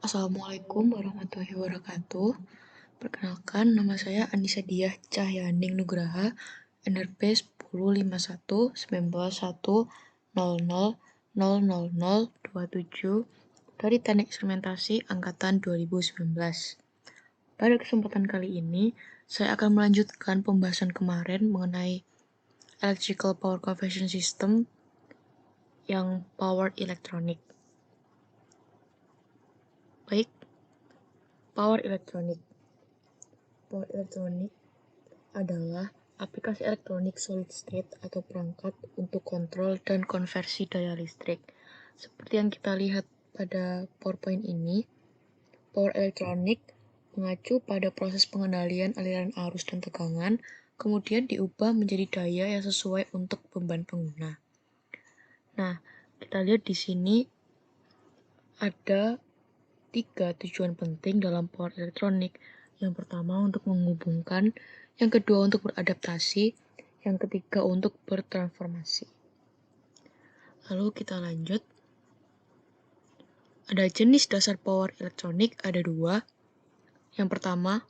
Assalamualaikum warahmatullahi wabarakatuh. Perkenalkan, nama saya Anissa Diah Cahyaning Nugraha, NRP 105119100027 dari Teknik Instrumentasi Angkatan 2019. Pada kesempatan kali ini, saya akan melanjutkan pembahasan kemarin mengenai Electrical Power Conversion System yang Power Electronic. Baik, Power Electronic. Power Electronic adalah aplikasi elektronik solid state atau perangkat untuk kontrol dan konversi daya listrik. Seperti yang kita lihat pada PowerPoint ini, Power Electronic mengacu pada proses pengendalian aliran arus dan tegangan, kemudian diubah menjadi daya yang sesuai untuk beban pengguna. Nah, kita lihat di sini ada 3 tujuan penting dalam Power Electronic. Yang pertama untuk menghubungkan, yang kedua untuk beradaptasi, yang ketiga untuk bertransformasi. Lalu kita lanjut. Ada jenis dasar power elektronik, ada 2. Yang pertama,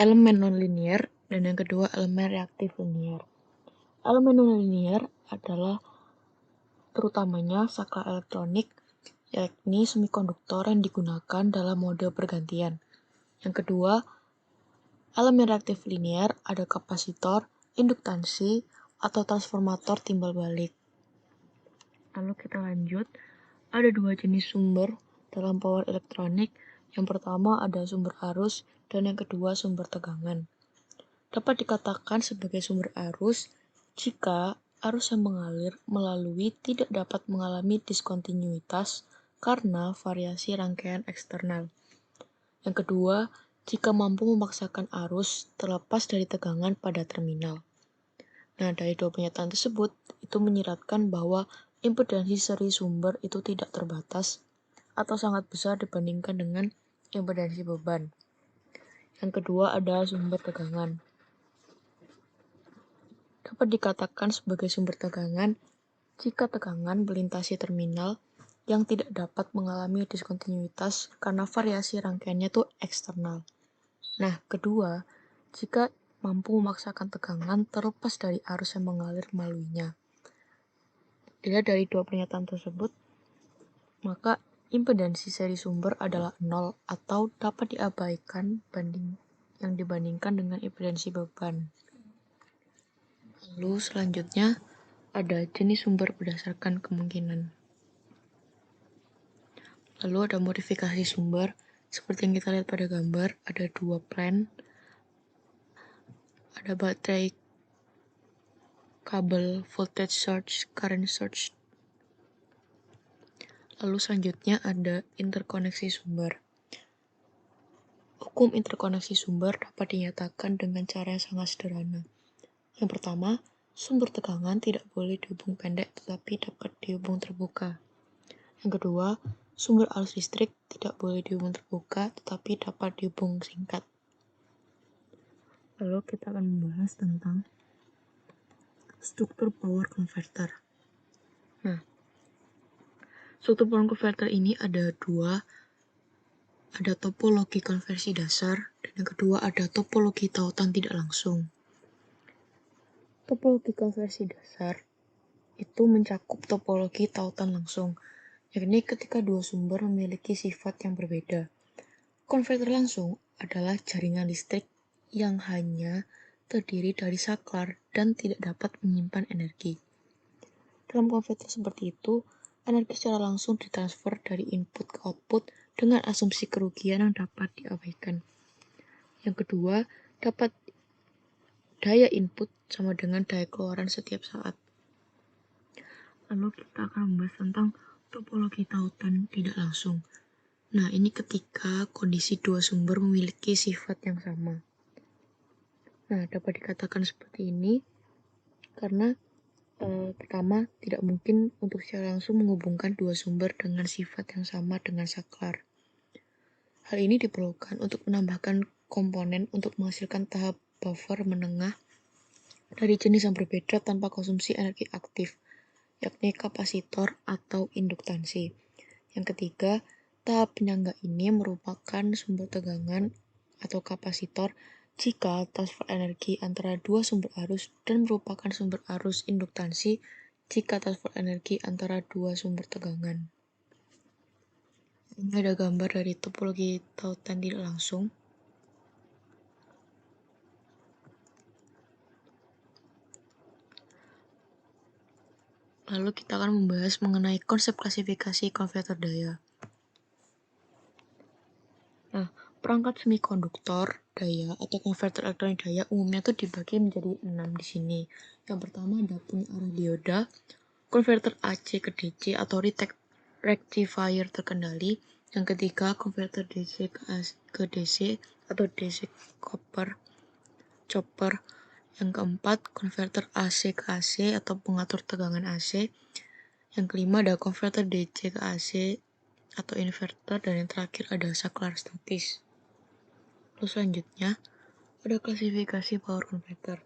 elemen nonlinear, dan yang kedua elemen reaktif linear. Elemen nonlinear adalah terutamanya saklar elektronik, yakni semikonduktor yang digunakan dalam mode pergantian. Yang kedua, elemen reaktif linear ada kapasitor, induktansi, atau transformator timbal balik. Lalu kita lanjut, ada 2 jenis sumber dalam power elektronik. Yang pertama ada sumber arus dan yang kedua sumber tegangan. Dapat dikatakan sebagai sumber arus jika arus yang mengalir melalui tidak dapat mengalami diskontinuitas karena variasi rangkaian eksternal. Yang kedua, jika mampu memaksakan arus terlepas dari tegangan pada terminal. Nah, dari 2 pernyataan tersebut, itu menyiratkan bahwa impedansi seri sumber itu tidak terbatas atau sangat besar dibandingkan dengan impedansi beban. Yang kedua adalah sumber tegangan. Dapat dikatakan sebagai sumber tegangan jika tegangan melintasi terminal yang tidak dapat mengalami diskontinuitas karena variasi rangkaiannya itu eksternal. Nah, kedua, jika mampu memaksakan tegangan terlepas dari arus yang mengalir melaluinya. Dilihat dari 2 pernyataan tersebut, maka impedansi seri sumber adalah 0 atau dapat diabaikan yang dibandingkan dengan impedansi beban. Lalu selanjutnya ada jenis sumber berdasarkan kemungkinan. Lalu ada modifikasi sumber, seperti yang kita lihat pada gambar, ada 2 plan, ada baterai, kabel, voltage source, current source. Lalu selanjutnya ada interkoneksi sumber. Hukum interkoneksi sumber dapat dinyatakan dengan cara yang sangat sederhana. Yang pertama, sumber tegangan tidak boleh dihubung pendek tetapi dapat dihubung terbuka. Yang kedua, sumber arus listrik tidak boleh dihubung terbuka tetapi dapat dihubung singkat. Lalu kita akan membahas tentang struktur power converter. Nah, struktur power converter ini ada 2. Ada topologi konversi dasar dan yang kedua ada topologi tautan tidak langsung. Topologi konversi dasar itu mencakup topologi tautan langsung, yakni ketika 2 sumber memiliki sifat yang berbeda. Konverter langsung adalah jaringan listrik yang hanya terdiri dari saklar dan tidak dapat menyimpan energi. Dalam konverter seperti itu, energi secara langsung ditransfer dari input ke output dengan asumsi kerugian yang dapat diabaikan. Yang kedua, dapat daya input sama dengan daya keluaran setiap saat. Lalu kita akan membahas tentang topologi tautan tidak langsung. Nah, ini ketika kondisi 2 sumber memiliki sifat yang sama. Nah, dapat dikatakan seperti ini karena pertama, tidak mungkin untuk secara langsung menghubungkan 2 sumber dengan sifat yang sama dengan saklar. Hal ini diperlukan untuk menambahkan komponen untuk menghasilkan tahap buffer menengah dari jenis yang berbeda tanpa konsumsi energi aktif, yakni kapasitor atau induktansi. Yang ketiga, Tahap penyangga ini merupakan sumber tegangan atau kapasitor jika transfer energi antara dua sumber arus dan merupakan sumber arus induktansi jika transfer energi antara dua sumber tegangan. Ini ada gambar dari topologi tautan tidak langsung. Lalu kita akan membahas mengenai konsep klasifikasi konverter daya. Nah, perangkat semikonduktor daya atau konverter elektronik daya umumnya tuh dibagi menjadi 6 di sini. Yang pertama ada punya arah dioda, konverter AC ke DC atau rectifier terkendali. Yang ketiga konverter DC ke DC atau DC chopper. Yang keempat konverter AC ke AC atau pengatur tegangan AC. Yang kelima ada konverter DC ke AC atau inverter, dan yang terakhir ada saklar statis. Lalu selanjutnya ada klasifikasi power converter,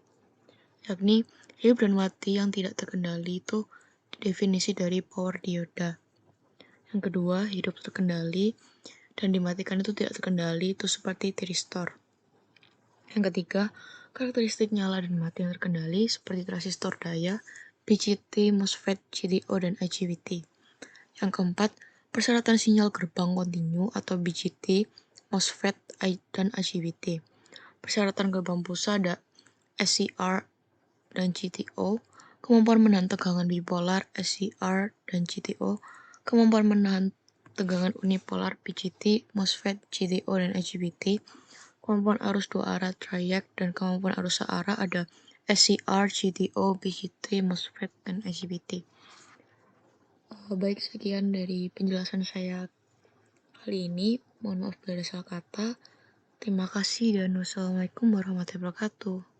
yakni hidup dan mati yang tidak terkendali itu definisi dari power dioda. Yang kedua, hidup terkendali dan dimatikan itu tidak terkendali, itu seperti tiristor. Yang ketiga, karakteristik nyala dan mati yang terkendali seperti transistor daya, BJT, MOSFET, GTO, dan IGBT. Yang keempat, persyaratan sinyal gerbang kontinu atau BJT, MOSFET, dan IGBT. Persyaratan gerbang pulsa ada SCR dan GTO, kemampuan menahan tegangan bipolar SCR dan GTO, kemampuan menahan tegangan unipolar BJT, MOSFET, GTO, dan IGBT, kemampuan arus dua arah triac, dan kemampuan arus searah ada SCR, GTO, BJT, MOSFET, dan IGBT. Baik, sekian dari penjelasan saya kali ini. Mohon maaf bila ada salah kata. Terima kasih dan wassalamualaikum warahmatullahi wabarakatuh.